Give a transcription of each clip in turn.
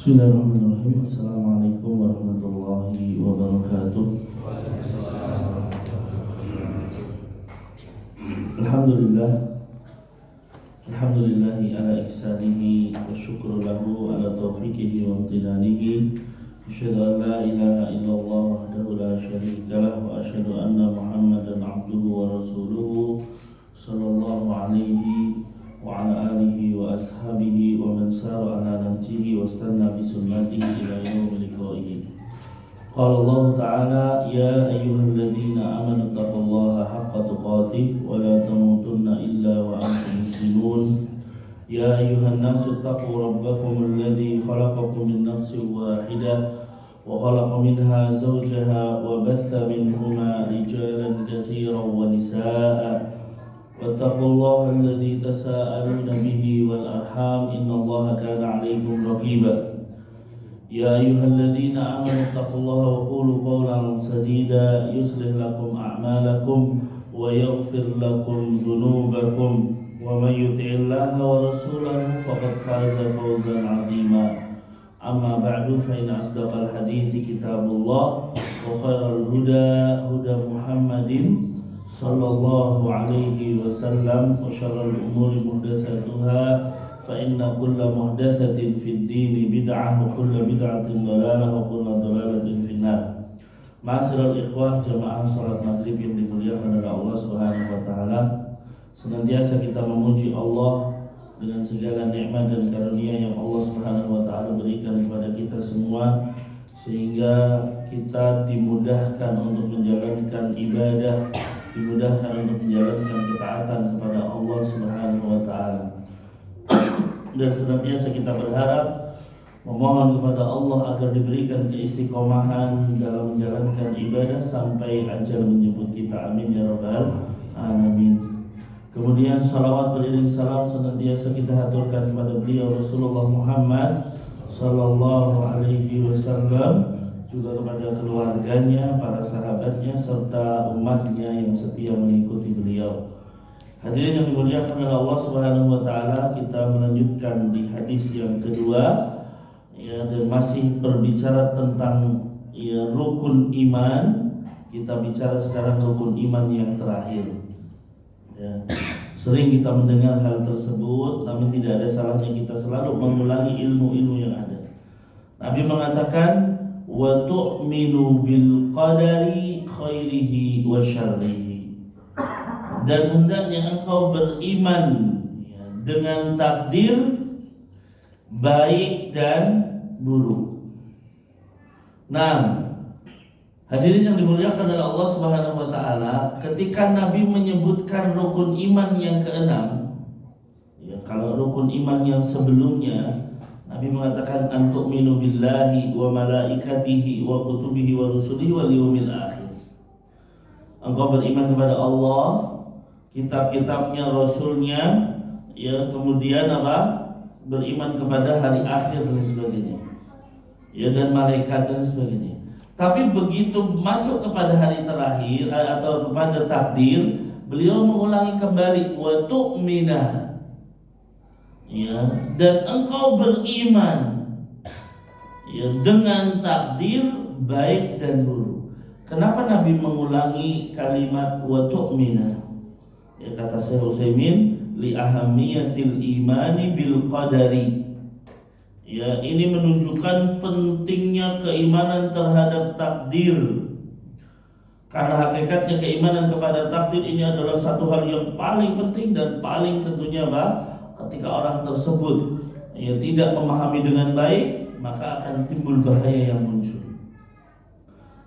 Bismillahirrahmanirrahim. Assalamualaikum warahmatullahi wabarakatuh. Alhamdulillah. Alhamdulillahi ala ihsanihi wa syukru lahu ala taufiqihi wa amtinanihi. Asyhadu an la ilaha illallah wahdahu la syarika lah wa asyhadu anna Muhammadan abduhu wa rasuluhu sallallahu alaihi wa ala alihi wa ashabihi wa man sara ala nahjihi wa istanna bi sunnatihi ila yaumil liqa'ihi. Qala Allah ta'ala ya ayyuhalladzina amanu taqullaha haqqa tuqatih wa la tamutunna illa wa antum muslimun. Ya ayyuhan nasu taqu rabbakumul ladzi khalaqakum min nafsin wahidah wa khalaqa minha zawjaha wa batha minhuma rijalan katsiran wa nisaa'a. واتقوا الله الذي تساءلون به والأرحام إن الله كان عليكم رقيبا يا أيها الذين آمنوا اتقوا الله وقولوا قولا سديدا يصلح لكم أعمالكم ويغفر لكم ذنوبكم ومن يطع الله ورسوله فقد فاز فوزا عظيما أما بعد فإن أصدق الحديث كتاب الله وخير الهدى هدى محمد sallallahu alaihi wasallam wa syarrul umuri muhdatsatuha fa inna kulla muhdatsatin fid dini bid'ah wa kulla bid'atin dhalalah wa kulla dhalalatin finnar. Ma'asyiral ikhwah jamaah salat maghrib yang dimuliakan oleh Allah Subhanahu wa taala, senantiasa kita memuji Allah dengan segala nikmat dan karunia yang Allah Subhanahu wa taala berikan kepada kita semua, sehingga kita dimudahkan untuk menjalankan ibadah, dimudahkan untuk menjalankan ketaatan kepada Allah Subhanahu wa taala. Dan senantiasa kita berharap memohon kepada Allah agar diberikan keistiqomahan dalam menjalankan ibadah sampai ajal menjemput kita. Amin ya rabbal alamin. Kemudian salawat beriring salam senantiasa kita haturkan kepada beliau Rasulullah Muhammad sallallahu alaihi wasallam, juga kepada keluarganya, para sahabatnya, serta umatnya yang setia mengikuti beliau. Hadirin yang dimuliakan oleh Allah Subhanahu wa taala, kita melanjutkan di hadis yang kedua ya, dan masih berbicara tentang ya, rukun iman. Kita bicara sekarang rukun iman yang terakhir ya. Sering kita mendengar hal tersebut, namun tidak ada salahnya kita selalu mengulangi ilmu-ilmu yang ada. Nabi mengatakan wa tu'minu bil qadari khairihi wa syarrihi, dan hendaknya engkau beriman ya, dengan takdir baik dan buruk. Nah, hadirin yang dimuliakan oleh Allah Subhanahu wa taala, ketika Nabi menyebutkan rukun iman yang keenam ya, kalau rukun iman yang sebelumnya Nabi mengatakan antu'minu billahi wa malaikatihi wa kutubihi wa rusulihi wal yawmil akhir. Engkau beriman kepada Allah, kitab-kitabnya, rasulnya, ya, kemudian apa? Beriman kepada hari akhir dan sebagainya. Ya, dan malaikat dan sebagainya. Tapi begitu masuk kepada hari terakhir atau kepada takdir, beliau mengulangi kembali wa tu'minah. Ya, dan engkau beriman ya, dengan takdir baik dan buruk. Kenapa Nabi mengulangi kalimat wa tu'mina? Ya, kata Syekh Utsaimin, li ahammiyatil imani bil qadari. Ya, ini menunjukkan pentingnya keimanan terhadap takdir. Karena hakikatnya keimanan kepada takdir ini adalah satu hal yang paling penting dan paling tentunya ketika orang tersebut ya, tidak memahami dengan baik, maka akan timbul bahaya yang muncul.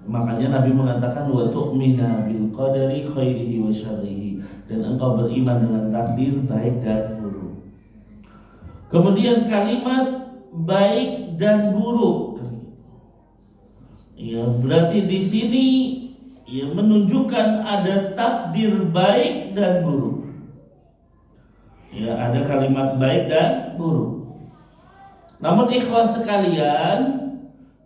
Makanya Nabi mengatakan wa tu'mina bil qadari khairihi wa syarrihi, dan engkau beriman dengan takdir baik dan buruk. Kemudian kalimat baik dan buruk ya, berarti di sini ya, menunjukkan ada takdir baik dan buruk. Ya, ada kalimat baik dan buruk. Namun ikhwah sekalian,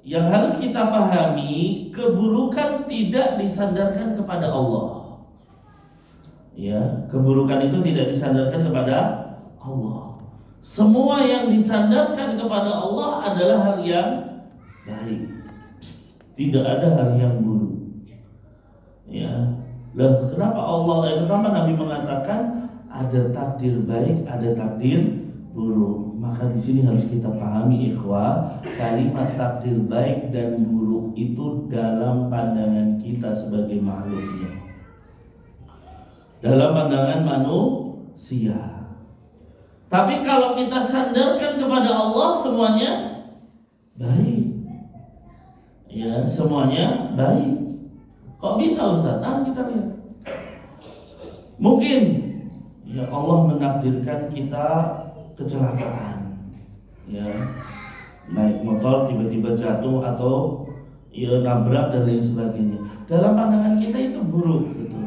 yang harus kita pahami, keburukan tidak disandarkan kepada Allah. Ya, keburukan itu tidak disandarkan kepada Allah. Semua yang disandarkan kepada Allah adalah hal yang baik. Tidak ada hal yang buruk. Ya. Lah, kenapa Nabi mengatakan ada takdir baik, ada takdir buruk? Maka di sini harus kita pahami ikhwah, kalimat takdir baik dan buruk itu dalam pandangan kita sebagai makhluknya. Dalam pandangan manusia. Tapi kalau kita sandarkan kepada Allah semuanya baik. Ya, semuanya baik. Kok bisa Ustaz? Kita lihat. Mungkin ya Allah menakdirkan kita kecelakaan. Ya. Naik motor tiba-tiba jatuh atau ya nabrak dan lain sebagainya. Dalam pandangan kita itu buruk gitu.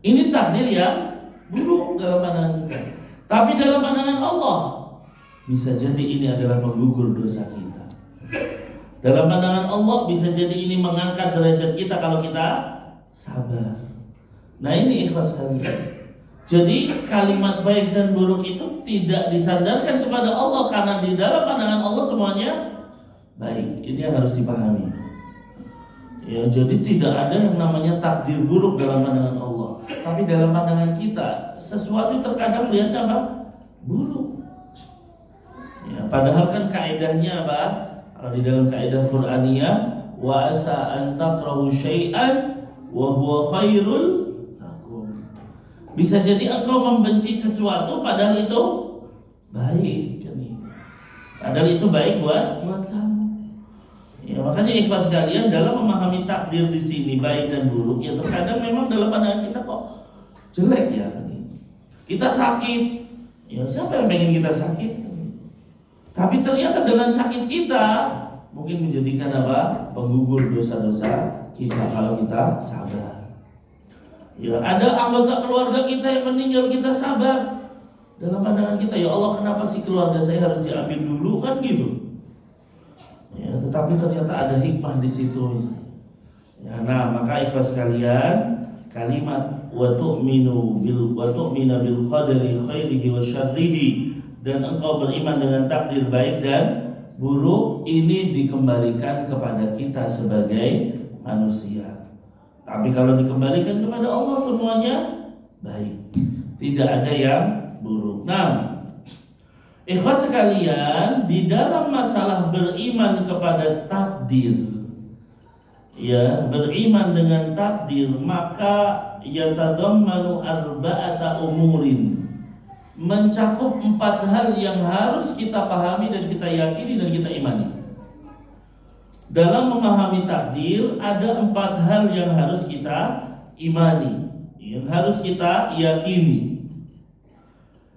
Ini takdir yang buruk dalam pandangan kita. Tapi dalam pandangan Allah bisa jadi ini adalah penggugur dosa kita. Dalam pandangan Allah bisa jadi ini mengangkat derajat kita kalau kita sabar. Nah ini ikhlas kalian. Jadi kalimat baik dan buruk itu tidak disandarkan kepada Allah karena di dalam pandangan Allah semuanya baik. Ini yang harus dipahami. Ya, jadi tidak ada yang namanya takdir buruk dalam pandangan Allah. Tapi dalam pandangan kita sesuatu terkadang melihatnya apa? Buruk. Ya, padahal kan kaidahnya apa? Kalau di dalam kaidah Qur'aniyah, wa asa an takrahu syai'an wa huwa khairul lakum. Bisa jadi engkau membenci sesuatu padahal itu baik kan? Padahal itu baik buat kamu. Ya, makanya ikhlas sekalian dalam memahami takdir di sini baik dan buruk, ya terkadang memang dalam pandangan kita kok jelek ya kan? Kita sakit. Ya siapa yang pengen kita sakit? Tapi ternyata dengan sakit kita mungkin menjadikan apa? Penggugur dosa-dosa kita kalau kita sabar. Ya, ada anggota keluarga kita yang meninggal, kita sabar. Dalam pandangan kita, ya Allah kenapa sih keluarga saya harus diambil dulu kan gitu. Ya, tetapi ternyata ada hikmah di situ. Ya, nah, maka ikhlas sekalian, kalimat wa tu'minu bil qadari khairihi wa syarrihi, dan engkau beriman dengan takdir baik dan buruk, ini dikembalikan kepada kita sebagai manusia. Tapi kalau dikembalikan kepada Allah semuanya baik. Tidak ada yang buruk. Nah, ikhwas sekalian, di dalam masalah beriman kepada takdir, ya, beriman dengan takdir, maka yatadammanu arba'ata umurin, mencakup 4 hal yang harus kita pahami dan kita yakini dan kita imani. Dalam memahami takdir ada 4 hal yang harus kita imani, yang harus kita yakini.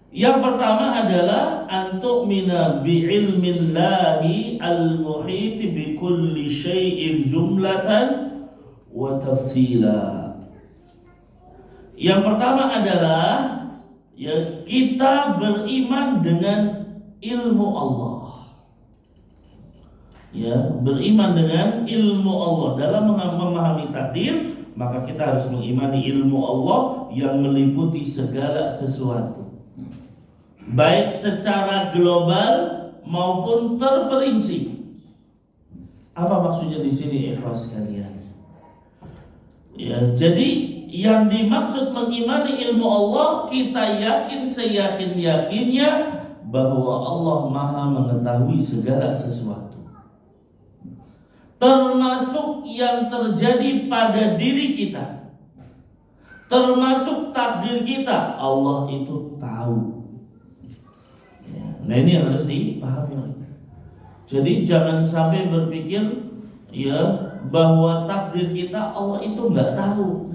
Yang pertama adalah antu'mina bi'ilmillahi al-muhiti bi kulli syai'in jumlatan wa tafsila. Yang pertama adalah ya kita beriman dengan ilmu Allah. Ya, beriman dengan ilmu Allah. Dalam memahami takdir, maka kita harus mengimani ilmu Allah yang meliputi segala sesuatu, baik secara global maupun terperinci. Apa maksudnya di sini ikhlas sekalian? Ya, jadi yang dimaksud mengimani ilmu Allah, kita yakin seyakin-yakinnya bahwa Allah Maha mengetahui segala sesuatu, termasuk yang terjadi pada diri kita, termasuk takdir kita. Allah itu tahu. Nah ini yang harus dipahami. Jadi jangan sampai berpikir ya bahwa takdir kita Allah itu nggak tahu.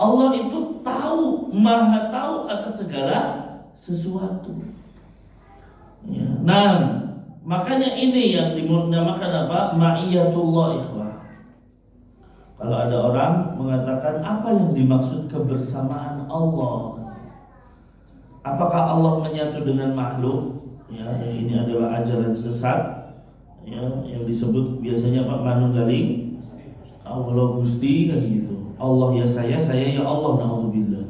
Allah itu tahu, maha tahu atas segala sesuatu. Ya. Nah, makanya ini yang dinamakan apa? Ma'iyatullah ikhwah. Kalau ada orang mengatakan apa yang dimaksud kebersamaan Allah? Apakah Allah menyatu dengan makhluk? Ya, ini adalah ajaran sesat. Ya, yang disebut biasanya Pak Manunggaling Allah Gusti kan gitu. Allah ya saya ya Allah, naudzubillah.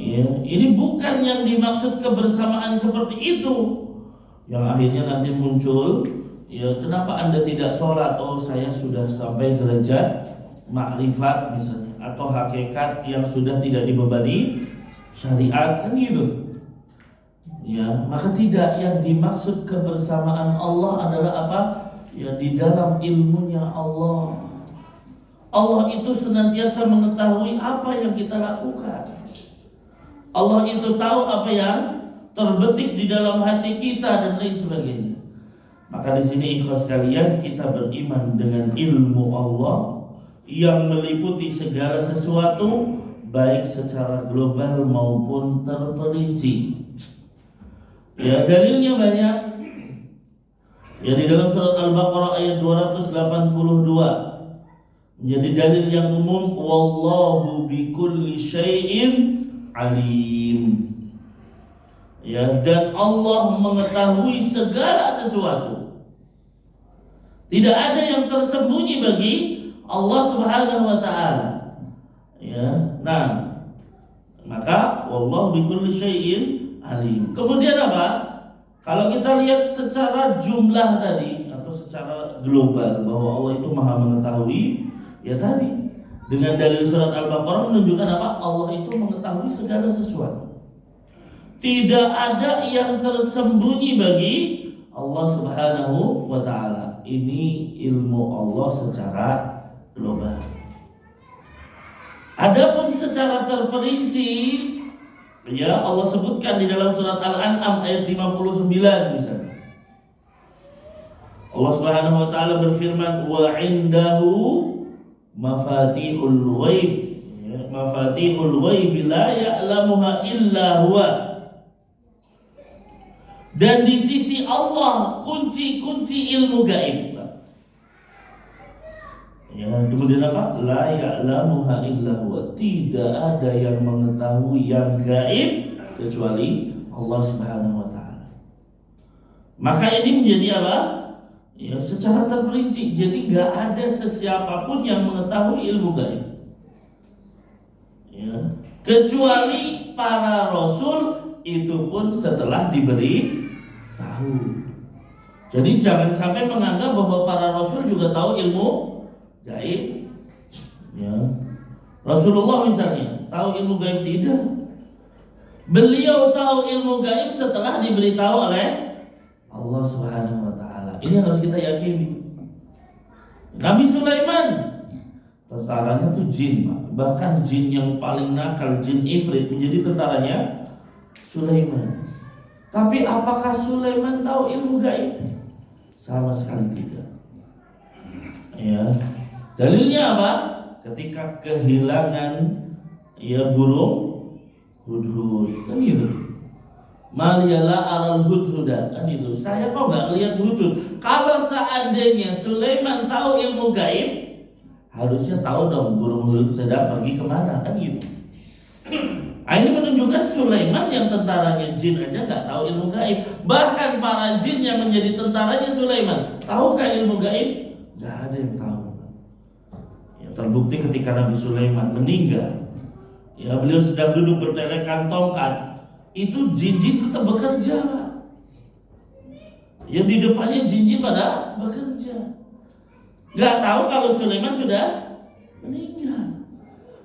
Ya, ini bukan yang dimaksud kebersamaan seperti itu yang akhirnya nanti muncul. Ya, kenapa Anda tidak sholat? Oh, saya sudah sampai derajat makrifat misalnya, atau hakikat yang sudah tidak dibebani syariat, kan gitu. Ya, maka tidak, yang dimaksud kebersamaan Allah adalah apa? Ya, di dalam ilmunya Allah. Allah itu senantiasa mengetahui apa yang kita lakukan. Allah itu tahu apa yang terbetik di dalam hati kita dan lain sebagainya. Maka di sini ikhlas kalian, kita beriman dengan ilmu Allah yang meliputi segala sesuatu, baik secara global maupun terperinci. Ya, dalilnya banyak. Ya, di dalam surat Al-Baqarah ayat 282 menjadi dalil yang umum, wallahu bikulli syai'in alim. Ya, dan Allah mengetahui segala sesuatu. Tidak ada yang tersembunyi bagi Allah Subhanahu wa taala. Ya. Nah, maka wallahu bikulli syai'in alim. Kemudian apa? Kalau kita lihat secara jumlah tadi atau secara global bahwa Allah itu Maha mengetahui, ya tadi dengan dalil surat Al-Baqarah menunjukkan apa? Allah itu mengetahui segala sesuatu. Tidak ada yang tersembunyi bagi Allah Subhanahu wa taala. Ini ilmu Allah secara global. Adapun secara terperinci, ya Allah sebutkan di dalam surat Al-An'am ayat 59 misalnya. Allah Subhanahu wa taala berfirman, wa indahu mafatihul ghaib. Ya, mafatihul ghaib la ya'lamuha illa huwa. Dan di sisi Allah kunci-kunci ilmu gaib. Ya, kemudian apa? La ya'lamuha illa huwa. Tidak ada yang mengetahui yang gaib kecuali Allah Subhanahu wa taala. Maka ini menjadi apa? Ya, secara terperinci. Jadi enggak ada sesiapapun yang mengetahui ilmu gaib. Ya, kecuali para rasul, itu pun setelah diberi tahu. Jadi jangan sampai menganggap bahwa para rasul juga tahu ilmu gaib. Ya. Rasulullah misalnya tahu ilmu gaib, tidak. Beliau tahu ilmu gaib setelah diberitahu oleh Allah Subhanahu wa taala. Ini harus kita yakini. Nabi Sulaiman tentaranya tuh jin, bahkan jin yang paling nakal, jin ifrit, menjadi tentaranya Sulaiman. Tapi apakah Sulaiman tahu ilmu gaib? Sama sekali tidak. Ya. Dalilnya apa? Ketika kehilangan ya burung hudhud, kan gitu. Maliyala aral hudhuda, kan itu. Saya kok nggak lihat hudhud. Kalau seandainya Sulaiman tahu ilmu gaib, harusnya tahu dong burung hudhud sedang pergi kemana, kan gitu. Ini menunjukkan Sulaiman yang tentaranya jin aja nggak tahu ilmu gaib. Bahkan para jin yang menjadi tentaranya Sulaiman, tahukah ilmu gaib? Nggak ada yang tahu. Ya, terbukti ketika Nabi Sulaiman meninggal, ya beliau sedang duduk bertelekan tongkat, itu jin-jin tetap bekerja, Pak. Ya di depannya jin-jin pada bekerja. Nggak tahu kalau Sulaiman sudah meninggal.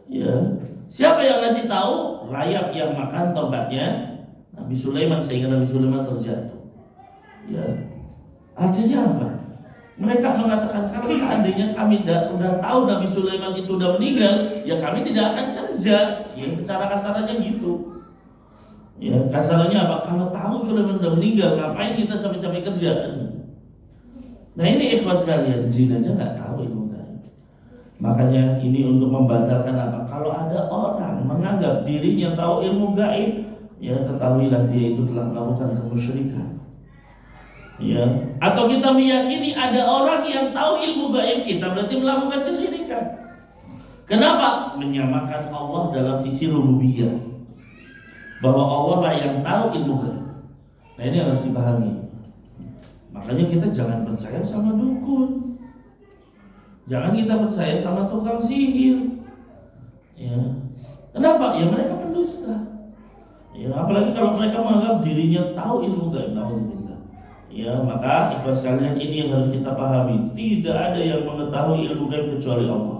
Ya, siapa yang ngasih tahu? Rayap yang makan tongkatnya Nabi Sulaiman sehingga Nabi Sulaiman terjatuh. Ya, artinya apa? Mereka mengatakan kalau seandainya kami udah tahu Nabi Sulaiman itu udah meninggal, ya kami tidak akan kerja. Ya secara kasarnya gitu. Ya kasarnya apa? Kalau tahu Sulaiman udah meninggal, ngapain kita capek-capek kerja? Nah ini ikhwas kalian, jin aja nggak tahu ilmu gaib. Makanya ini untuk membatalkan apa? Kalau ada orang menganggap dirinya tahu ilmu gaib, ya ketahuilah dia itu telah melakukan kemusyrikan. Ya, atau kita meyakini ada orang yang tahu ilmu gaib, kita berarti melakukan kesyirikan. Kenapa? Menyamakan Allah dalam sisi rububiyah, bahwa Allah lah yang tahu ilmu gaib. Nah ini harus dipahami. Makanya kita jangan percaya sama dukun, jangan kita percaya sama tukang sihir. Ya, kenapa? Ya mereka pendusta. Ya, apalagi kalau mereka menganggap dirinya tahu ilmu gaib, naudzubillah. Ya, maka ikhlas sekalian, ini yang harus kita pahami. Tidak ada yang mengetahui ilmu gaib kecuali Allah.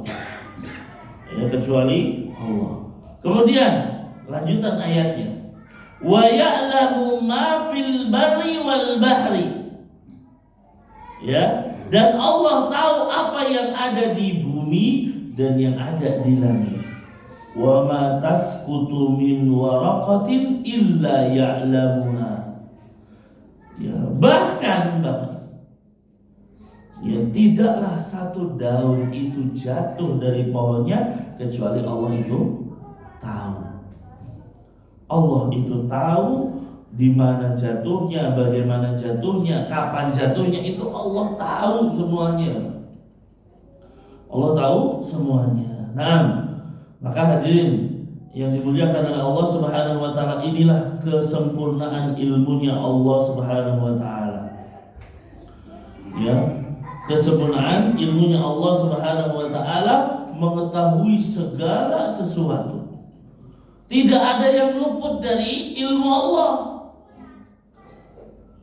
Ya, kecuali Allah. Kemudian lanjutan ayatnya. Wa ya'lamu ma fil barri wal bahri. Ya, dan Allah tahu apa yang ada di bumi dan yang ada di langit. Wa ma tasqutu min waraqatin illa ya'lamuha. Ya, bahkan ya, tidaklah satu daun itu jatuh dari pohonnya kecuali Allah itu tahu. Allah itu tahu di mana jatuhnya, bagaimana jatuhnya, kapan jatuhnya, itu Allah tahu semuanya. Allah tahu semuanya. Nah, maka hadirin yang dimuliakan oleh Allah Subhanahu wa taala, inilah kesempurnaan ilmunya Allah Subhanahu wa taala. Ya, kesempurnaan ilmunya Allah Subhanahu wa taala mengetahui segala sesuatu. Tidak ada yang luput dari ilmu Allah.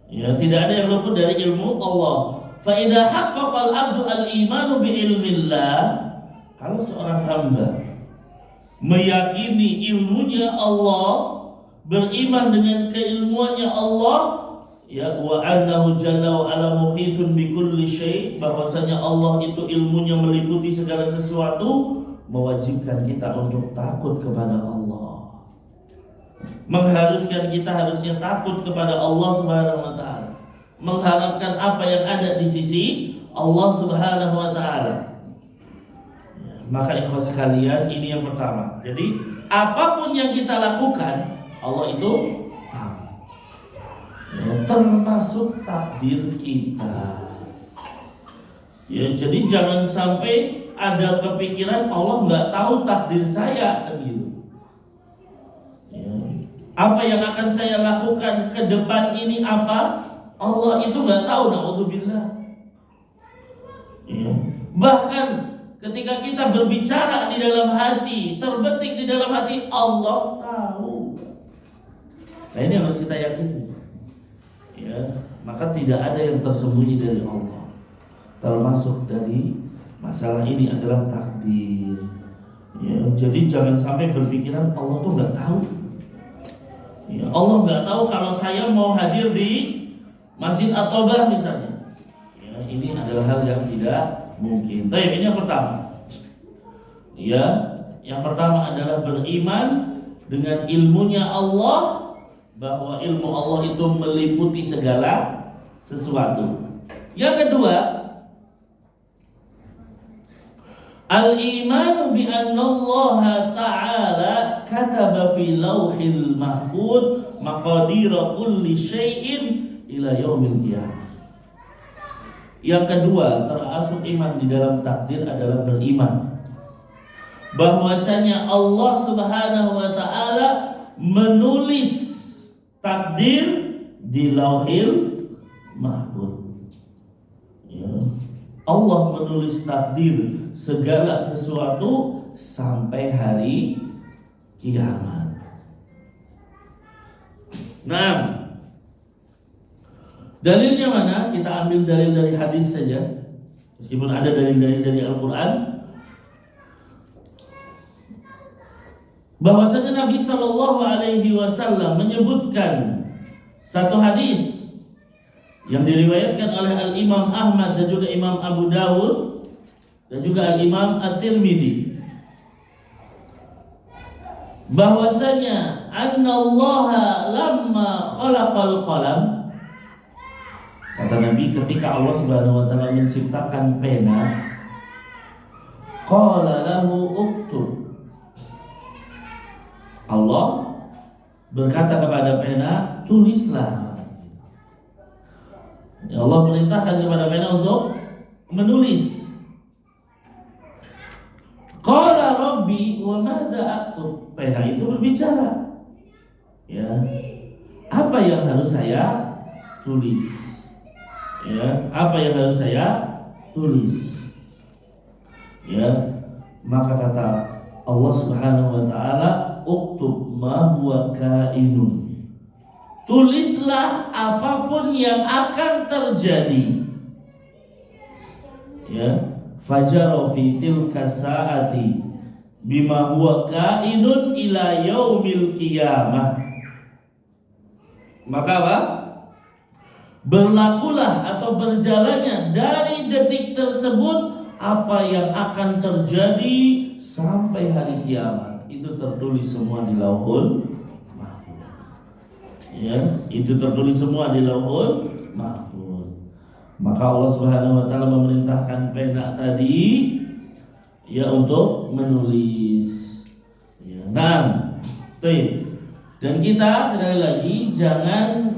Ya, tidak ada yang luput dari ilmu Allah. Fa idza haqqaqa al-'abdu al-imanu bi ilmillah, kalau seorang hamba meyakini ilmunya Allah, beriman dengan keilmuannya Allah, ya, wa annahu jalla wa ala muhitun bi kulli syai', bahwasanya Allah itu ilmunya meliputi segala sesuatu, mewajibkan kita untuk takut kepada Allah. Mengharuskan kita harusnya takut kepada Allah Subhanahu wa taala, mengharapkan apa yang ada di sisi Allah Subhanahu wa taala. Maka ikhwas sekalian, ini yang pertama. Jadi apapun yang kita lakukan, Allah itu tahu. Ya, termasuk takdir kita. Ya, jadi jangan sampai ada kepikiran Allah nggak tahu takdir saya, gitu. Ya, apa yang akan saya lakukan ke depan ini apa? Allah itu nggak tahu, naudzubillah. Ya, bahkan ketika kita berbicara di dalam hati, terbetik di dalam hati, Allah tahu. Nah, ini harus kita yakini. Ya, maka tidak ada yang tersembunyi dari Allah. Termasuk dari masalah ini adalah takdir. Ya, jadi jangan sampai berpikiran Allah tuh nggak tahu. Ya, Allah nggak tahu kalau saya mau hadir di Masjid At-Taubah misalnya. Ya, ini adalah hal yang tidak mungkin. Baik, ini yang pertama. Ya, yang pertama adalah beriman dengan ilmunya Allah, bahwa ilmu Allah itu meliputi segala sesuatu. Yang kedua, al-iman bi anna Allah Ta'ala kataba fi lauhil mahfuz maqadir kulli syai'in ila yaumil qiyamah. Yang kedua, termasuk iman di dalam takdir adalah beriman bahwasanya Allah Subhanahu wa taala menulis takdir di Lauhil Mahfuz. Ya. Allah menulis takdir segala sesuatu sampai hari kiamat. Nah, dalilnya mana? Kita ambil dalil dari hadis saja. Meskipun ada dalil-dalil dari Al-Quran, bahwasanya Nabi Shallallahu Alaihi Wasallam menyebutkan satu hadis yang diriwayatkan oleh Al-Imam Ahmad dan juga Imam Abu Dawud dan juga Al-Imam At-Tirmidzi, bahwasanya annallaha lamma khalaqal qalam, kata Nabi, ketika Allah Subhanahu wa taala menciptakan pena, qala lahu uktub, Allah berkata kepada pena, tulislah. Ya, Allah perintahkan kepada pena untuk menulis. Qala rabbi wa madza aktub, pena itu berbicara. Ya, apa yang harus saya tulis? Ya, apa yang harus saya tulis? Ya, maka kata Allah Subhanahu wa taala, uktub ma huwa kainun. Tulislah apapun yang akan terjadi. Ya, fajara fi tilka saati bima huwa kainun ila yaumil qiyamah. Maka apa? Berlakulah atau berjalannya dari detik tersebut apa yang akan terjadi sampai hari kiamat. Itu tertulis semua di Lauhul Mahfuz. Ya, itu tertulis semua di Lauhul Mahfuz. Maka Allah Subhanahu wa taala memerintahkan pena tadi ya untuk menulis. Ya, nah, tuh. Dan kita sekali lagi jangan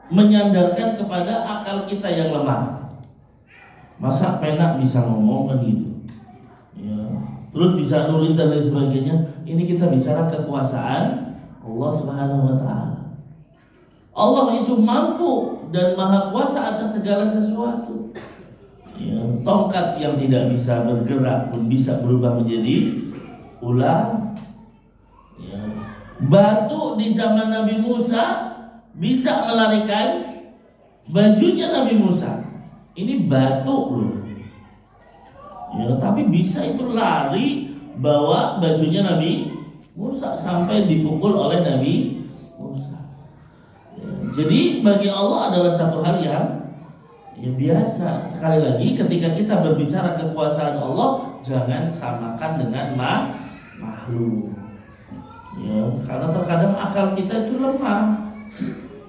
menyandarkan kepada akal kita yang lemah. Masa pena bisa ngomong kan gitu ya, terus bisa nulis dan lain sebagainya. Ini kita bicara kekuasaan Allah Subhanahu wa taala. Allah itu mampu dan maha kuasa atas segala sesuatu ya, tongkat yang tidak bisa bergerak pun bisa berubah menjadi ular ya. Batu di zaman Nabi Musa bisa melarikan bajunya Nabi Musa. Ini batu loh ya, tapi bisa itu lari bawa bajunya Nabi Musa sampai dipukul oleh Nabi Musa ya. Jadi bagi Allah adalah satu hal yang ya biasa. Sekali lagi ketika kita berbicara kekuasaan Allah, jangan samakan dengan makhluk ya, karena terkadang akal kita itu lemah.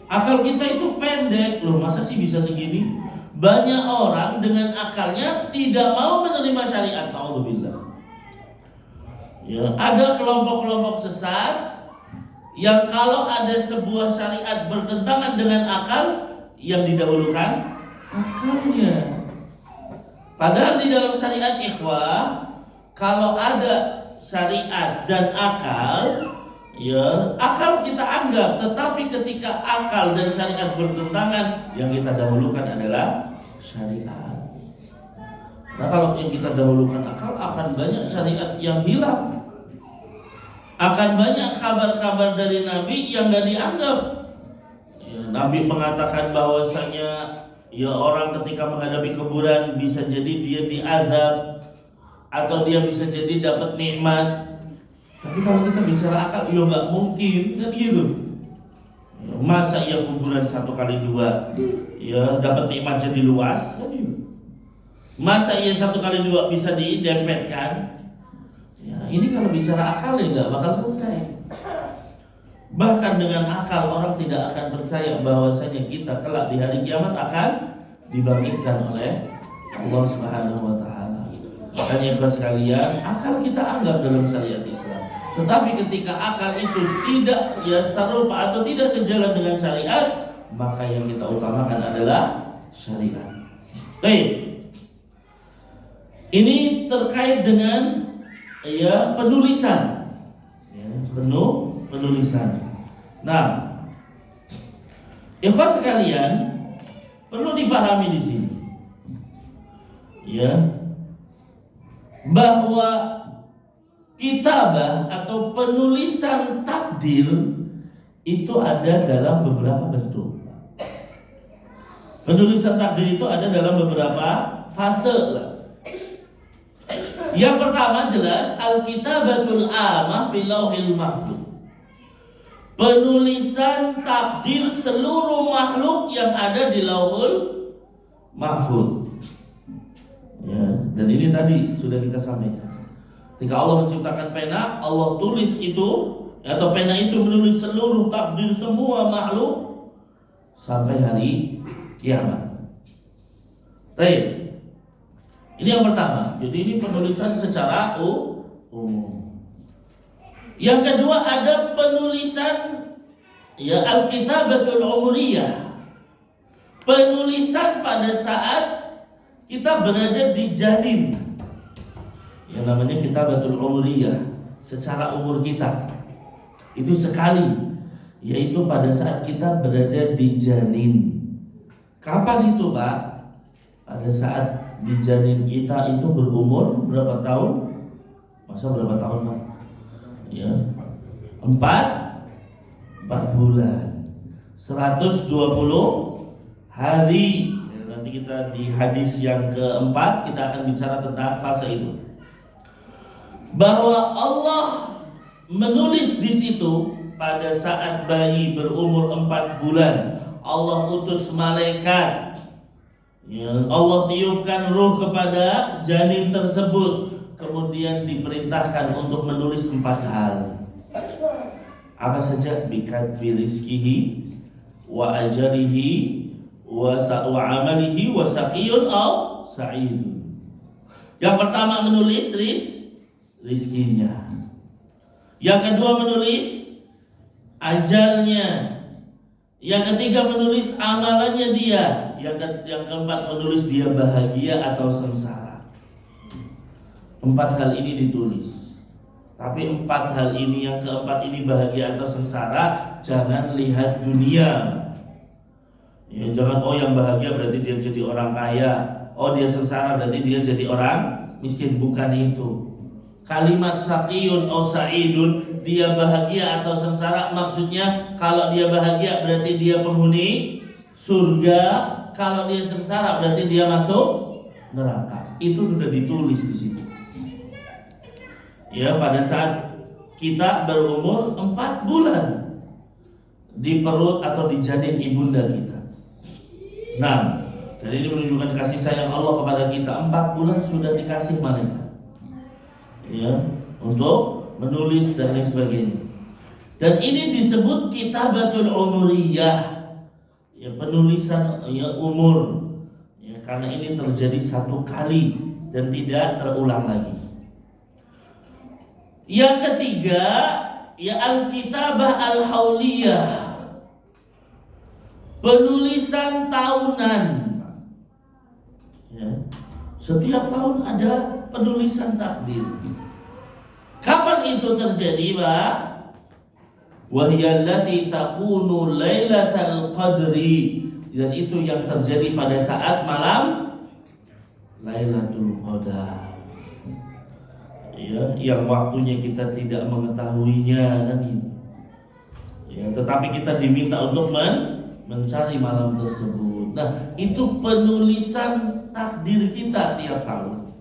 Akal kita itu pendek loh, masa sih bisa segini? Banyak orang dengan akalnya tidak mau menerima syariat. Alhamdulillah. Ya, ada kelompok-kelompok sesat yang kalau ada sebuah syariat bertentangan dengan akal, yang didahulukan akalnya. Padahal di dalam syariat ikhwah, kalau ada syariat dan akal, ya akal kita anggap, tetapi ketika akal dan syariat bertentangan, yang kita dahulukan adalah syariat. Nah kalau yang kita dahulukan akal, akan banyak syariat yang hilang, akan banyak kabar-kabar dari Nabi yang gak dianggap ya, Nabi mengatakan bahwasanya ya orang ketika menghadapi kuburan bisa jadi dia diazab atau dia bisa jadi dapat nikmat. Tapi kalau kita bicara akal, ya nggak mungkin kan gitu. Ya, masa ya kuburan 1x2 ya dapat nikmat jadi luas kan gitu. Masa ya 1x2 bisa didempetkan. Ya, ini kalau bicara akal ya nggak bakal selesai. Bahkan dengan akal orang tidak akan percaya bahwasanya kita kelak di hari kiamat akan dibangkitkan oleh Allah Subhanahu wa taala. Makanya sekalian, akal kita anggap dalam syariat Islam. Tetapi ketika akal itu tidak ya serupa atau tidak sejalan dengan syariat, maka yang kita utamakan adalah syariat. Baik. Ini terkait dengan ya penulisan. Ya, penulisan. Nah, ikhwah sekalian, perlu dipahami di sini. Ya, bahwa kitabah atau penulisan takdir itu ada dalam beberapa bentuk. Penulisan takdir itu ada dalam beberapa fase. Yang pertama jelas al-kitabatul amah fil lauhil mahfuz. Penulisan takdir seluruh makhluk yang ada di Lauhul Mahfuz. Ya, dan ini tadi sudah kita sampaikan. Ketika Allah menciptakan pena, Allah tulis itu, atau pena itu menulis seluruh takdir semua makhluk sampai hari kiamat. Baik. Ini yang pertama. Jadi ini penulisan secara umum. Yang kedua ada penulisan ya al-kitabatul umriyah. Penulisan pada saat kita berada di janin. Yang namanya kitabatul umriyah, secara umur kita. Itu sekali, yaitu pada saat kita berada di janin. Kapan itu, Pak? Pada saat di janin kita itu berumur berapa tahun? Masa berapa tahun, Pak? Ya, 4 bulan, 120 hari. Ya, nanti kita di hadis yang keempat kita akan bicara tentang fase itu. Bahwa Allah menulis di situ pada saat bayi berumur 4 bulan, Allah utus malaikat. Ya, Allah tiupkan ruh kepada janin tersebut, kemudian diperintahkan untuk menulis 4 hal. Apa saja? Bikatbi rizkihi wa ajalihi wa amalihi wa saqiyun aw sa'id. Yang pertama menulis rizkinya. Yang kedua menulis ajalnya. Yang ketiga menulis amalannya dia. Yang keempat menulis dia bahagia atau sengsara. 4 hal ini ditulis. Tapi 4 hal ini, yang keempat ini bahagia atau sengsara, jangan lihat dunia. Ya, jangan yang bahagia berarti dia jadi orang kaya, dia sengsara berarti dia jadi orang miskin. Bukan itu. Kalimat saqiyun aw sa'idun, dia bahagia atau sengsara, maksudnya kalau dia bahagia berarti dia penghuni surga, kalau dia sengsara berarti dia masuk neraka. Itu sudah ditulis di situ. Ya, pada saat kita berumur 4 bulan di perut atau di janin ibunda kita. Nah, dan ini menunjukkan kasih sayang Allah kepada kita. 4 bulan sudah dikasih malaikat, ya, untuk menulis dan lain sebagainya. Dan ini disebut kitabatul umuriyah, ya, penulisan ya umur, ya, karena ini terjadi 1 kali dan tidak terulang lagi. Yang ketiga, ya, al-kitabah al-hauliyah, penulisan tahunan. Ya, setiap tahun ada penulisan takdir. Kapan itu terjadi, Pak? Wahyallati takunu lailatal qadri, dan itu yang terjadi pada saat malam Lailatul Qadar. Ya, yang waktunya kita tidak mengetahuinya kan ini. Ya, tetapi kita diminta untuk mencari malam tersebut. Nah, itu penulisan takdir kita tiap tahun.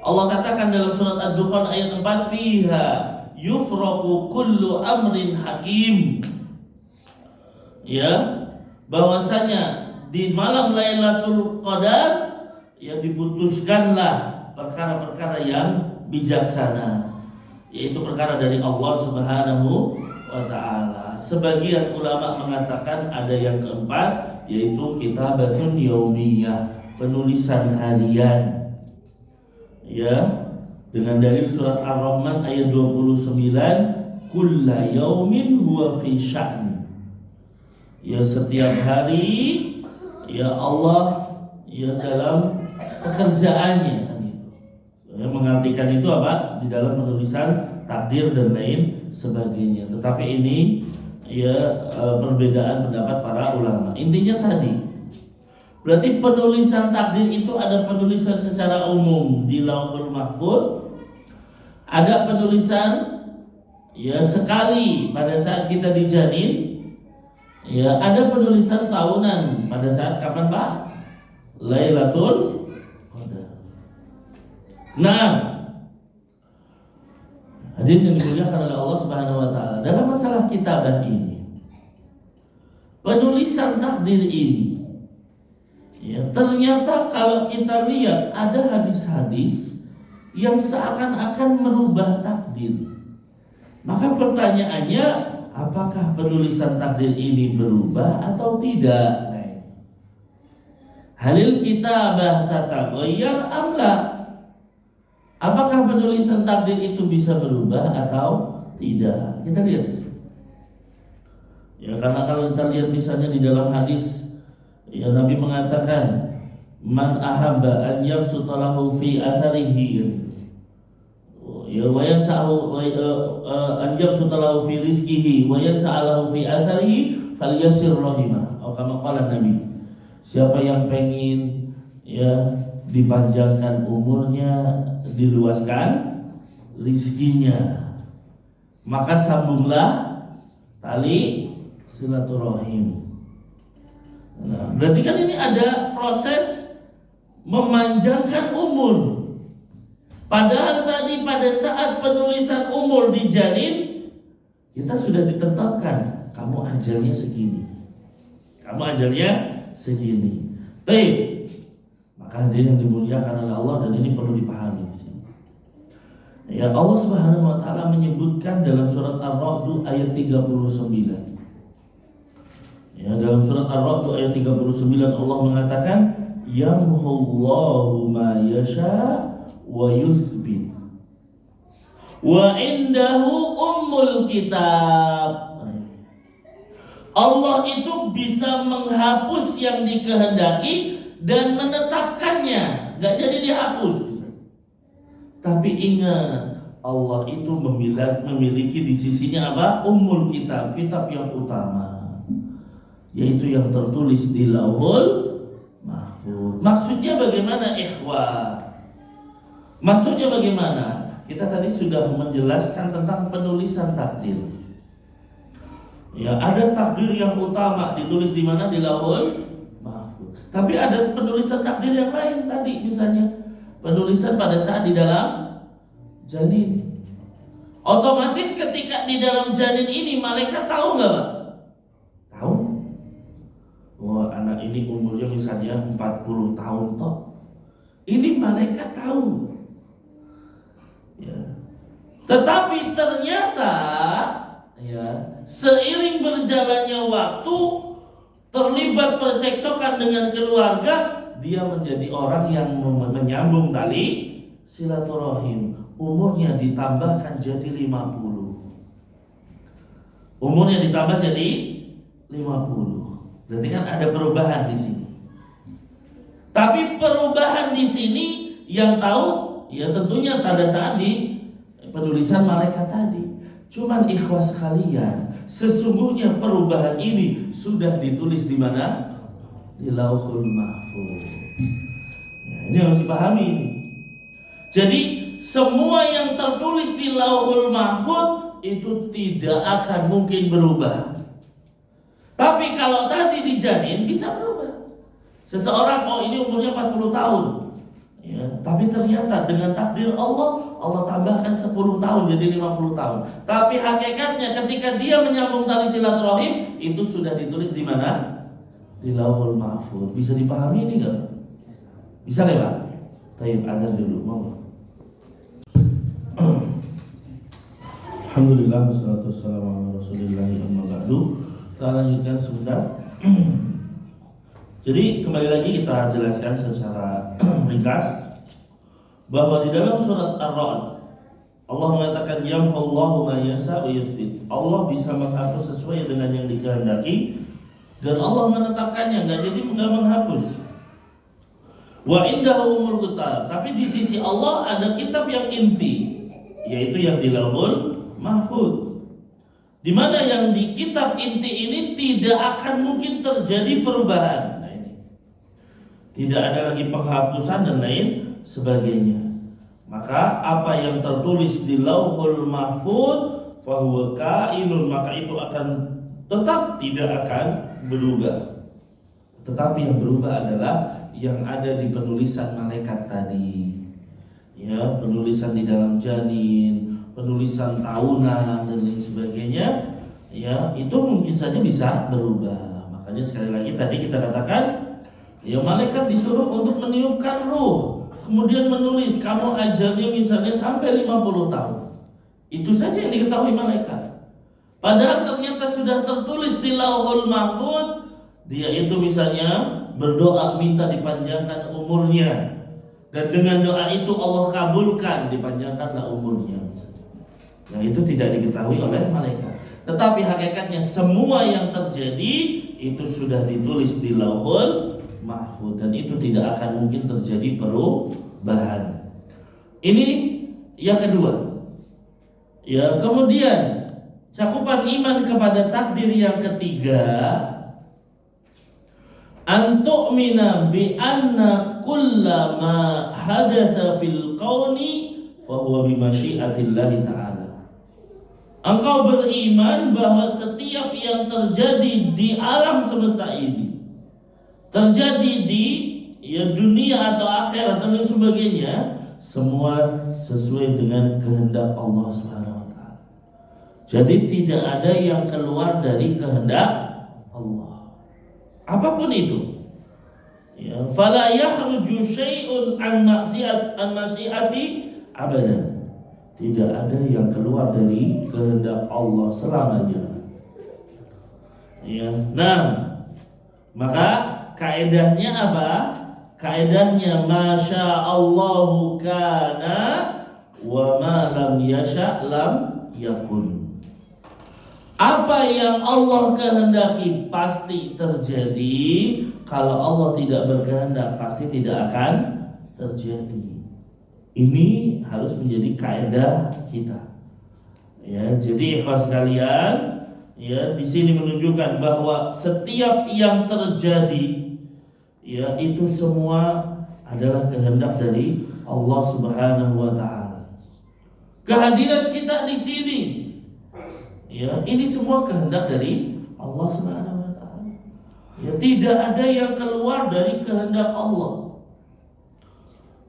Allah katakan dalam surat Ad-Dukhan ayat 4, fiha yufraqu kullu amrin hakim. Ya, bahwasanya di malam Lailatul Qadar, ya, diputuskanlah perkara-perkara yang bijaksana, yaitu perkara dari Allah Subhanahu wa ta'ala. Sebagian ulama mengatakan ada yang keempat, yaitu kitabatun yaumiyah, penulisan harian. Ya, dengan dalil surat Ar-Rahman ayat 29, kulla yaumin huwa fi sya'n. Ya, setiap hari, ya, Allah, ya, dalam pekerjaannya. Ya, mengartikan itu apa? Di dalam penulisan takdir dan lain sebagainya. Tetapi ini, ya, perbedaan pendapat para ulama. Intinya tadi, berarti penulisan takdir itu ada penulisan secara umum di Lauhul Mahfuz, ada penulisan, ya, sekali pada saat kita dijanin, ya, ada penulisan tahunan pada saat kapan, Pak? Lailatul Qadar. Nah, hadirin yang dimuliakan oleh Allah Subhanahu wa ta'ala, dalam masalah kitabah ini, penulisan takdir ini, ya, ternyata kalau kita lihat ada hadis-hadis yang seakan-akan merubah takdir. Maka pertanyaannya, apakah penulisan takdir ini berubah atau tidak? Halil kitabah tataghayyar amla, apakah penulisan takdir itu bisa berubah atau tidak? Kita lihat. Ya, karena kalau kita lihat misalnya di dalam hadis, ya, Nabi mengatakan, man ahabba an yabsuta lahu fi atharihi, ya, wa yansa'u an yabsuta lahu fi rizqihi wa yansa'u fi atharihi falyasir rahimah, atau kama qala Nabi. Siapa yang pengen, ya, dipanjangkan umurnya, diluaskan rizkinya, maka sambunglah tali silaturahim. Nah, berarti kan ini ada proses memanjangkan umur. Padahal tadi pada saat penulisan umur di janin, kita sudah ditetapkan kamu ajalnya segini. Kamu ajalnya segini. Baik. Maka hadirin yang dimuliakan oleh Allah, dan ini perlu dipahami di sini. Ya, Allah Subhanahu wa taala menyebutkan dalam surat Ar-Ra'd ayat 39. Ya, dalam surat Ar-Ra'd ayat 39 Allah mengatakan yamhullahu ma yasha wa yuthbit wa indahu ummul kitab. Allah itu bisa menghapus yang dikehendaki dan menetapkannya, gak jadi dihapus. Tapi ingat, Allah itu memiliki di sisinya apa? Ummul kitab, kitab yang utama, yaitu yang tertulis di Lauhul Mahfuz. Maksudnya bagaimana, ikhwah? Maksudnya bagaimana? Kita tadi sudah menjelaskan tentang penulisan takdir. Ya, ada takdir yang utama ditulis di mana? Di Lauhul Mahfuz. Tapi ada penulisan takdir yang lain tadi, misalnya penulisan pada saat di dalam janin. Otomatis ketika di dalam janin ini malaikat tahu nggak, Pak? Tahu. Wah, anak ini umurnya misalnya 40 tahun toh. Ini malaikat tahu. Ya. Tetapi ternyata ya, seiring berjalannya waktu, terlibat percekcokan dengan keluarga, dia menjadi orang yang menyambung tali silaturahim. Umurnya ditambahkan jadi 50. Umurnya ditambah jadi 50. Berarti kan ada perubahan di sini. Tapi perubahan di sini yang tahu ya tentunya pada saat di penulisan malaikat tadi. Cuman ikhwah sekalian, sesungguhnya perubahan ini sudah ditulis di mana? Di Lauhul Mahfuz. Ya, ini harus dipahami. Jadi semua yang tertulis di Lauhul Mahfuz itu tidak akan mungkin berubah. Tapi kalau tadi di janin bisa berubah. Seseorang, oh ini umurnya 40 tahun. Ya, tapi ternyata dengan takdir Allah, Allah tambahkan 10 tahun jadi 50 tahun. Tapi hakikatnya ketika dia menyambung tali silaturahim, itu sudah ditulis di mana? Di Lauhul Mahfuz. Bisa dipahami ini enggak? Bisa enggak, Pak? Tayyib, azan dulu, mau. Alhamdulillah, wassalatu wassalamu ala Rasulillah amma ba'du. Kita lanjutkan sebentar. Jadi kembali lagi kita jelaskan secara ringkas bahwa di dalam surat Ar-Ra'd Allah mengatakan yamhullahu ma yasha wa yuthbit. Allah bisa menghapus sesuai dengan yang dikehendaki dan Allah menetapkannya, enggak jadi enggak menghapus. Wa indahu ummul kitab. Tapi di sisi Allah ada kitab yang inti, yaitu yang di Lauhul Mahfuz. Di mana yang di kitab inti ini tidak akan mungkin terjadi perubahan. Nah ini. Tidak ada lagi penghapusan dan lain sebagainya. Maka apa yang tertulis di Lauhul Mahfuz fahuwa kainun, maka itu akan tetap tidak akan berubah. Tetapi yang berubah adalah yang ada di penulisan malaikat tadi. Ya, penulisan di dalam janin, penulisan tahunan dan lain sebagainya, ya itu mungkin saja bisa berubah. Makanya sekali lagi tadi kita katakan, ya malaikat disuruh untuk meniupkan ruh, kemudian menulis kamu ajalnya misalnya sampai 50 tahun. Itu saja yang diketahui malaikat. Padahal ternyata sudah tertulis di Lauhul Mahfuz, dia itu misalnya berdoa minta dipanjangkan umurnya. Dan dengan doa itu Allah kabulkan, dipanjangkanlah umurnya. Nah itu tidak diketahui oleh malaikat. Tetapi hakikatnya semua yang terjadi itu sudah ditulis di Lauhul Mahfuz dan itu tidak akan mungkin terjadi perubahan. Ini yang kedua. Ya, kemudian cakupan iman kepada takdir yang ketiga, antu'mina bi anna kullama hadatha fil qawni fa huwa bi masyiatillahi ta'ala. Engkau beriman bahwa setiap yang terjadi di alam semesta ini, terjadi di dunia atau akhirat dan sebagainya, semua sesuai dengan kehendak Allah Subhanahu wa taala. Jadi tidak ada yang keluar dari kehendak Allah. Apapun itu. Ya, fala yahruju syai'un an masyiati abadan. Tidak ada yang keluar dari kehendak Allah selamanya. Ya. Nah, maka kaedahnya apa? Kaedahnya masya Allahu kana wa ma lam yasha lam yakun. Apa yang Allah kehendaki pasti terjadi. Kalau Allah tidak berkehendak pasti tidak akan terjadi. Ini harus menjadi kaidah kita. Ya, jadi ikhwas sekalian, ya di sini menunjukkan bahwa setiap yang terjadi, ya itu semua adalah kehendak dari Allah Subhanahu wa taala. Kehadiran kita di sini, ya ini semua kehendak dari Allah Subhanahu wa taala. Ya tidak ada yang keluar dari kehendak Allah.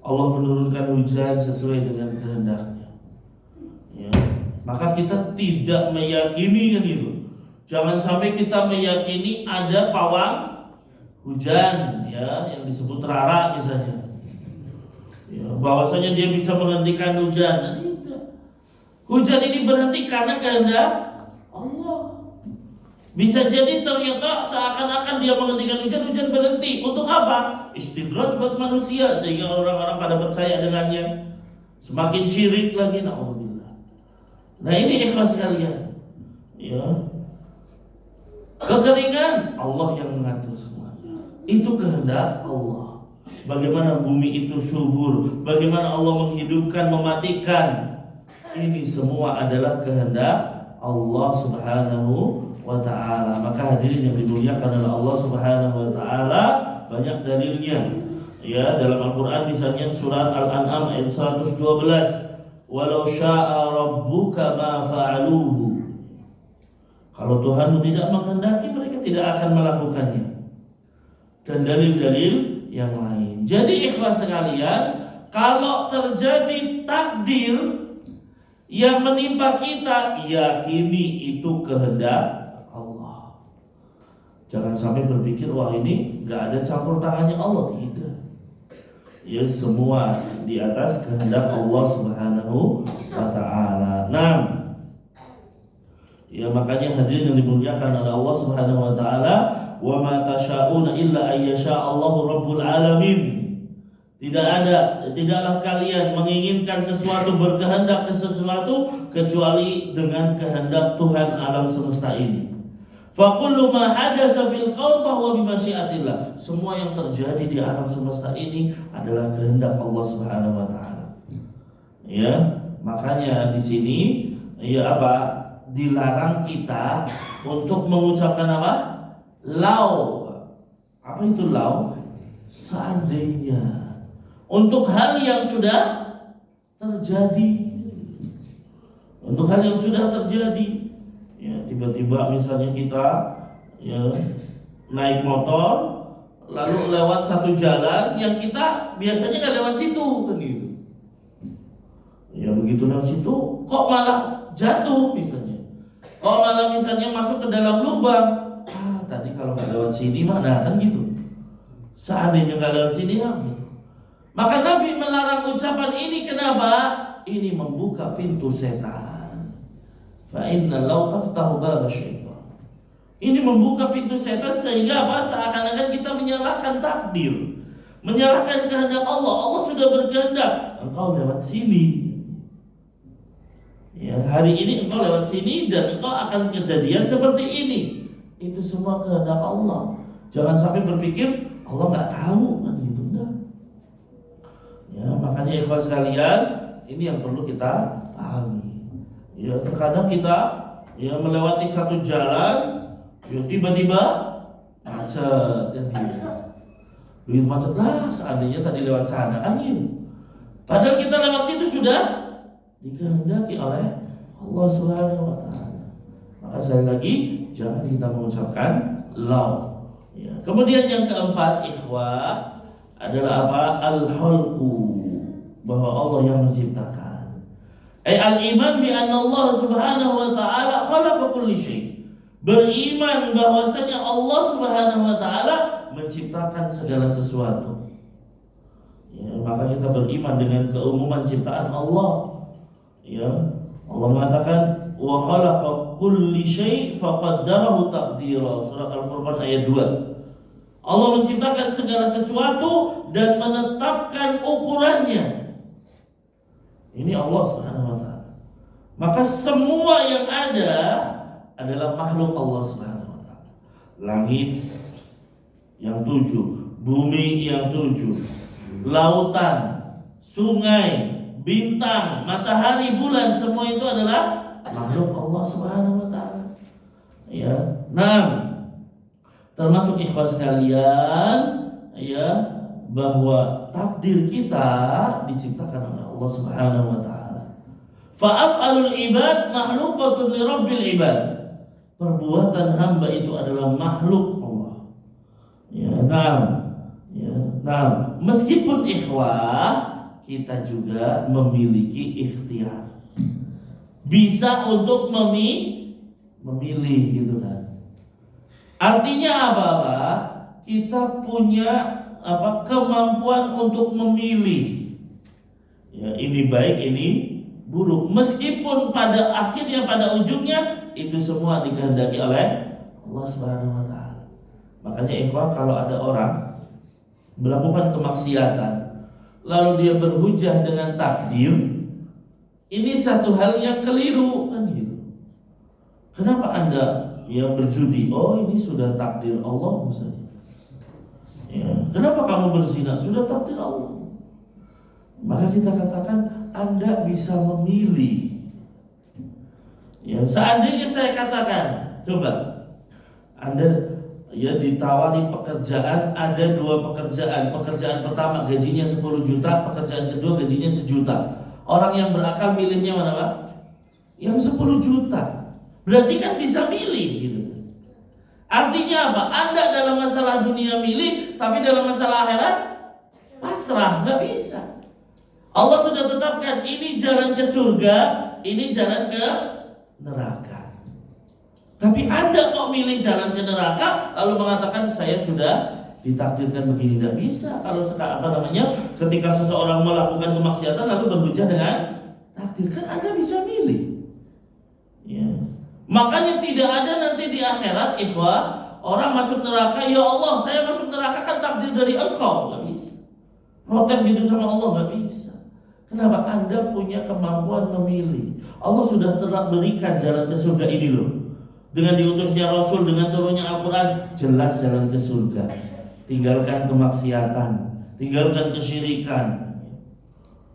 Allah menurunkan hujan sesuai dengan kehendaknya. Ya, maka kita tidak meyakini kan itu. Jangan sampai kita meyakini ada pawang hujan, ya yang disebut Rara misalnya. Ya, bahwasanya dia bisa menghentikan hujan. Nah, hujan ini berhenti karena kehendak Allah. Bisa jadi ternyata seakan-akan dia menghentikan hujan, hujan berhenti. Untuk apa? Istidraj buat manusia sehingga orang-orang pada percaya dengannya. Semakin syirik lagi, na'udzubillah. Nah ini ikhlas sekalian. Ya. Kekeringan Allah yang mengatur semuanya. Itu kehendak Allah. Bagaimana bumi itu subur, bagaimana Allah menghidupkan, mematikan. Ini semua adalah kehendak Allah Subhanahu wa ta'ala. Maka hadirin yang dimuliakan oleh Allah Subhanahu wa ta'ala, banyak dalilnya. Ya, dalam Al-Qur'an misalnya surat Al-An'am ayat 112, walau syaa rabbuka ma fa'aluhu. Kalau Tuhanmu tidak menghendaki, mereka tidak akan melakukannya. Dan dalil-dalil yang lain. Jadi ikhlas sekalian, kalau terjadi takdir yang menimpa kita, yakini itu kehendak Allah. Jangan sampai berpikir wah ini nggak ada campur tangannya Allah. Tidak. Ya semua di atas kehendak Allah Subhanahu wa ta'ala. Nah, ya makanya hadirin yang dimuliakan oleh Allah Subhanahu wa ta'ala, wa ma tasyauna illa ayyasha Allahu rabbul alamin. Tidaklah kalian menginginkan sesuatu, berkehendak ke sesuatu kecuali dengan kehendak Tuhan alam semesta ini. Fa kullu ma hadatsa fil qaun fa huwa bi masyiatillah. Semua yang terjadi di alam semesta ini adalah kehendak Allah Subhanahu wa taala. Ya, makanya di sini ya apa? Dilarang kita untuk mengucapkan apa? Lau. Apa itu lau? Seandainya. Untuk hal yang sudah terjadi. Untuk hal yang sudah terjadi. Ya, tiba-tiba misalnya kita ya naik motor lalu lewat satu jalan yang kita biasanya nggak lewat situ kan gitu. Ya begitu lewat situ kok malah jatuh misalnya. Kok malah misalnya masuk ke dalam lubang. Tadi kalau nggak lewat sini mana kan gitu. Seandainya nggak lewat sini ya gitu. Maka Nabi melarang ucapan ini kenapa? Ini membuka pintu setan. Fa inna law taftahu bab syaitan. Ini membuka pintu setan sehingga apa? Seakan-akan kita menyalahkan takdir, menyalahkan kehendak Allah. Allah sudah berkehendak, engkau lewat sini. Ya, hari ini engkau lewat sini dan engkau akan kejadian seperti ini. Itu semua kehendak Allah. Jangan sampai berpikir Allah nggak tahu kan gitu. Ya, makanya ikhwas sekalian, ini yang perlu kita pahami. Ya, terkadang kita ya melewati satu jalan, ya tiba-tiba macet kan gitu. Begitu macet lah, seandainya tadi lewat sana kan gitu. Padahal kita lewat situ sudah dikehendaki oleh Allah Subhanahu wa taala. Maka sekali lagi jangan kita mengucapkan law. Ya. Kemudian yang keempat, ikhwah, adalah apa? Al-khalqu, bahwa Allah yang menciptakan. Al-iman bi anna Allah Subhanahu wa taala khalaqa kulli syai'. Beriman bahwasanya Allah Subhanahu wa taala menciptakan segala sesuatu. Ya, maka kita beriman dengan keumuman ciptaan Allah. Ya, Allah mengatakan wa khalaqa kulli syai' faqaddarahu taqdira. Surat Al-Furqan ayat 2. Allah menciptakan segala sesuatu dan menetapkan ukurannya. Ini Allah Subhanahu wa taala. Maka semua yang ada adalah makhluk Allah Subhanahu wa taala. Langit yang 7, bumi yang 7, lautan, sungai, bintang, matahari, bulan, semua itu adalah makhluk Allah Subhanahu wa taala. Ya. Nah, termasuk ikhwah sekalian, ya, bahwa takdir kita diciptakan oleh Allah Subhanahu wa taala. Fa'af'alul ibad makhluqatun li rabbil ibad. Perbuatan hamba itu adalah makhluk Allah. Ya, nah, meskipun ikhwah, kita juga memiliki ikhtiar. Bisa untuk memilih gitu kan. Artinya apa, Pak? Kita punya kemampuan untuk memilih. Ya, ini baik, ini buruk. Meskipun pada akhirnya, pada ujungnya itu semua dikehendaki oleh Allah Subhanahu wa taala. Makanya ikhwah, kalau ada orang melakukan kemaksiatan lalu dia berhujah dengan takdir, ini satu hal yang keliru kan gitu. Kenapa Anda yang berjudi? Oh, ini sudah takdir Allah misalnya. Ya, kenapa kamu berzina? Sudah takdir Allah. Maka kita katakan Anda bisa memilih. Ya, seandainya saya katakan, coba Anda ya ditawari pekerjaan, ada 2 pekerjaan. Pekerjaan pertama gajinya 10 juta, pekerjaan kedua gajinya 1 juta. Orang yang berakal milihnya mana, Pak? Yang 10 juta. Berarti kan bisa milih gitu. Artinya apa? Anda dalam masalah dunia milih, tapi dalam masalah akhirat pasrah, nggak bisa. Allah sudah tetapkan ini jalan ke surga, ini jalan ke neraka. Tapi Anda kok milih jalan ke neraka, lalu mengatakan saya sudah ditakdirkan begini? Nggak bisa. Kalau ketika seseorang melakukan kemaksiatan lalu berhujah dengan takdir, kan Anda bisa milih. Ya. Makanya tidak ada nanti di akhirat, ikhwah, orang masuk neraka, ya Allah saya masuk neraka kan takdir dari Engkau. Nggak bisa. Protes itu sama Allah, nggak bisa. Kenapa? Anda punya kemampuan memilih. Allah sudah berikan jalan ke surga ini loh. Dengan diutusnya Rasul, dengan turunnya Al-Quran, jelas jalan ke surga. Tinggalkan kemaksiatan, tinggalkan kesyirikan.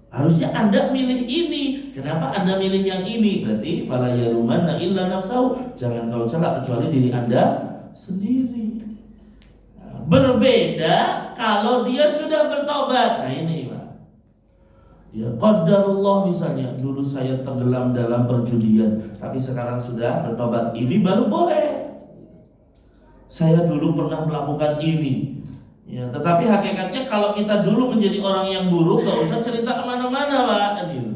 Harusnya Anda milih ini. Kenapa Anda milih yang ini? Berarti fala yalumanna illa nafsahu. Jangan kau celak kecuali diri Anda sendiri. Berbeda kalau dia sudah bertobat. Nah ini, Pak. Ya, qadarullah misalnya, dulu saya tenggelam dalam perjudian, tapi sekarang sudah bertobat. Ini baru boleh. Saya dulu pernah melakukan ini. Ya, tetapi hakikatnya kalau kita dulu menjadi orang yang buruk, gak usah cerita kemana-mana, Pak. Kan gitu.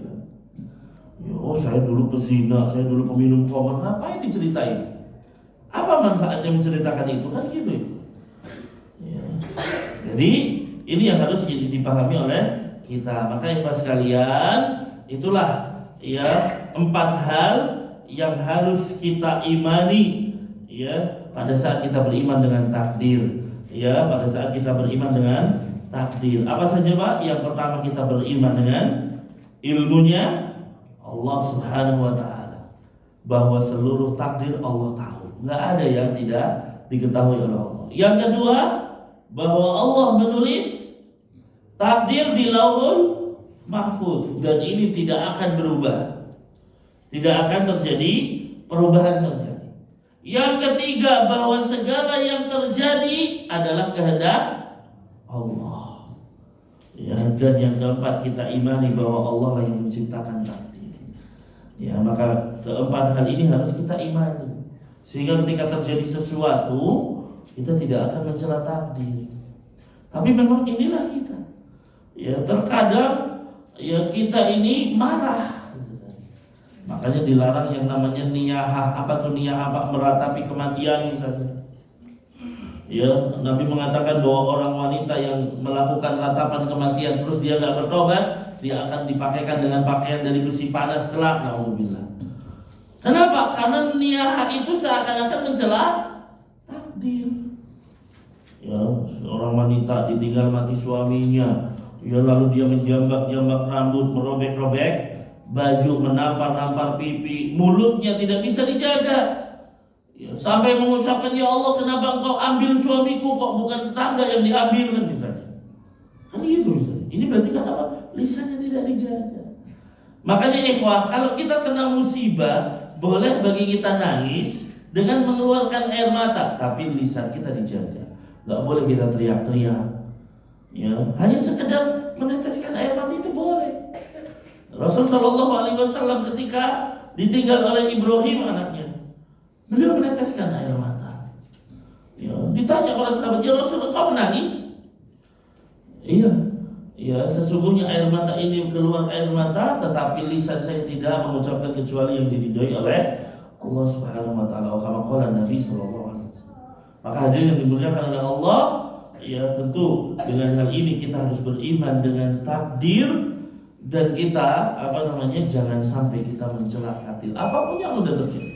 Ya, oh saya dulu pezina, saya dulu peminum khamr, ngapain diceritain? Apa manfaatnya menceritakan itu? Kan gitu ya. Jadi ini yang harus dipahami oleh kita. Maka ikhwas sekalian, itulah ya 4 hal yang harus kita imani ya pada saat kita beriman dengan takdir. Ya, pada saat kita beriman dengan takdir. Apa saja, Pak? Yang pertama, kita beriman dengan ilmunya Allah Subhanahu wa taala. Bahwa seluruh takdir Allah tahu. Enggak ada yang tidak diketahui oleh Allah. Yang kedua, bahwa Allah menulis takdir di Lauhul Mahfuz dan ini tidak akan berubah. Tidak akan terjadi perubahan sama sekali. Yang ketiga, bahwa segala yang terjadi adalah kehendak Allah. Ya, dan yang keempat, kita imani bahwa Allah lah yang menciptakan takdir. Ya, maka keempat hal ini harus kita imani. Sehingga ketika terjadi sesuatu, kita tidak akan mencela takdir. Tapi memang inilah kita. Ya, terkadang ya kita ini marah. Makanya dilarang yang namanya niyahah. Apa tuh niyahah? Pak, meratapi kematian misalnya. Ya, Nabi mengatakan bahwa orang wanita yang melakukan ratapan kematian terus dia nggak bertobat, dia akan dipakaikan dengan pakaian dari besi panas kelak. Nauzubillah. Kenapa? Karena niyahah itu seakan-akan mencela takdir. Ya, seorang wanita ditinggal mati suaminya, ya lalu dia menjambak-jambak rambut, merobek-robek baju, menampar-nampar pipi, mulutnya tidak bisa dijaga. Ya, sampai mengucapkan, ya Allah, kenapa engkau ambil suamiku, kok bukan tetangga yang diambil, kan misalnya. Kan gitu misalnya. Ini berarti kan apa? Lisannya tidak dijaga. Makanya ikhwah, kalau kita kena musibah, boleh bagi kita nangis dengan mengeluarkan air mata, tapi lisan kita dijaga. Gak boleh kita teriak-teriak. Ya, hanya sekedar meneteskan air mata itu boleh. Rasul Shallallahu Alaihi Wasallam ketika ditinggal oleh Ibrahim anaknya, beliau meneteskan air mata. Ya, ditanya oleh sahabat, ya Rasul, engkau menangis? Iya, ya sesungguhnya air mata ini keluar air mata, tetapi lisan saya tidak mengucapkan kecuali yang diridhoi oleh Allah Subhanahu Wa Taala. Kama qala Nabi Sallallahu Alaihi Wasallam. Maka hadirin yang dimuliakan oleh Allah, ya tentu dengan hal ini kita harus beriman dengan takdir dan kita jangan sampai kita mencela takdir apapun yang sudah terjadi.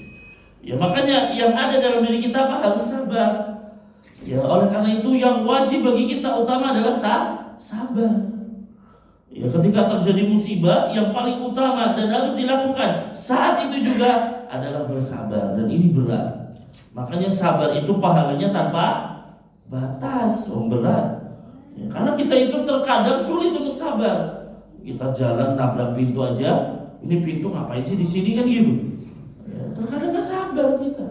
Ya makanya yang ada dalam diri kita harus sabar. Ya oleh karena itu yang wajib bagi kita utama adalah sabar. Ya ketika terjadi musibah yang paling utama dan harus dilakukan saat itu juga adalah bersabar, dan ini berat. Makanya sabar itu pahalanya tanpa batas, berat. Ya, karena kita itu terkadang sulit untuk sabar. Kita jalan nabrak pintu aja, ini pintu ngapain sih di sini kan gitu. Ya, terkadang nggak sabar kita.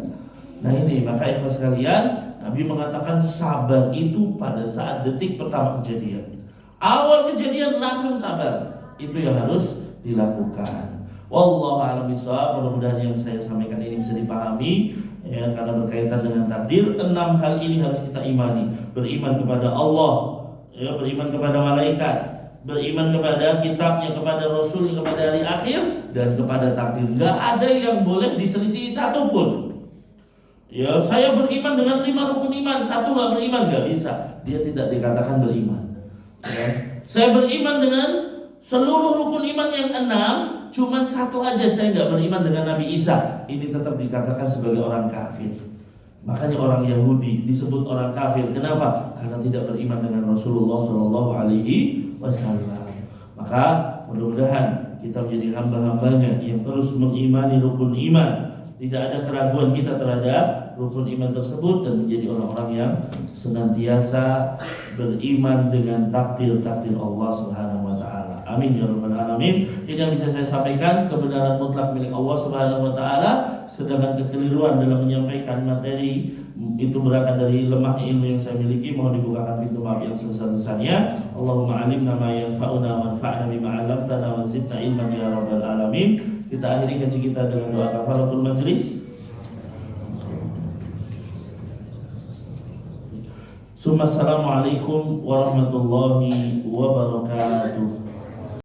Nah ini maka ikhlas sekalian, Nabi mengatakan sabar itu pada saat detik pertama kejadian. Awal kejadian langsung sabar, itu yang harus dilakukan. Wallahu a'lam bishawab. Mudah-mudahan yang saya sampaikan ini bisa dipahami. Ya, karena berkaitan dengan takdir, 6 hal ini harus kita imani. Beriman kepada Allah, ya, beriman kepada malaikat, beriman kepada kitabnya, kepada rasulnya, kepada hari akhir, dan kepada takdir. Gak ada yang boleh diselisih satu pun. Ya, saya beriman dengan 5 rukun iman, satu gak beriman, gak bisa. Dia tidak dikatakan beriman. Ya. Saya beriman dengan seluruh rukun iman yang 6, cuman satu aja saya nggak beriman dengan Nabi Isa. Ini tetap dikatakan sebagai orang kafir. Makanya orang Yahudi disebut orang kafir. Kenapa? Karena tidak beriman dengan Rasulullah Shallallahu Alaihi Wasallam. Maka mudah-mudahan kita menjadi hamba-hambanya yang terus mengimani rukun iman. Tidak ada keraguan kita terhadap rukun iman tersebut, dan menjadi orang-orang yang senantiasa beriman dengan takdir-takdir Allah Subhanahu Wa Taala. Amin ya rabbal alamin. Ini yang bisa saya sampaikan, kebenaran mutlak milik Allah Subhanahu Wa Taala. Sedangkan kekeliruan dalam menyampaikan materi itu berangkat dari lemah ilmu yang saya miliki. Mohon dibukakan pintu maaf yang sebesar-besarnya. Allahumma alimna ma yanfa'una wanfa'na bima 'allamtana wa zidna ilman ya rabbal alamin. Kita akhiri kaji kita dengan doa kafaratul majlis. Assalamualaikum warahmatullahi wabarakatuh.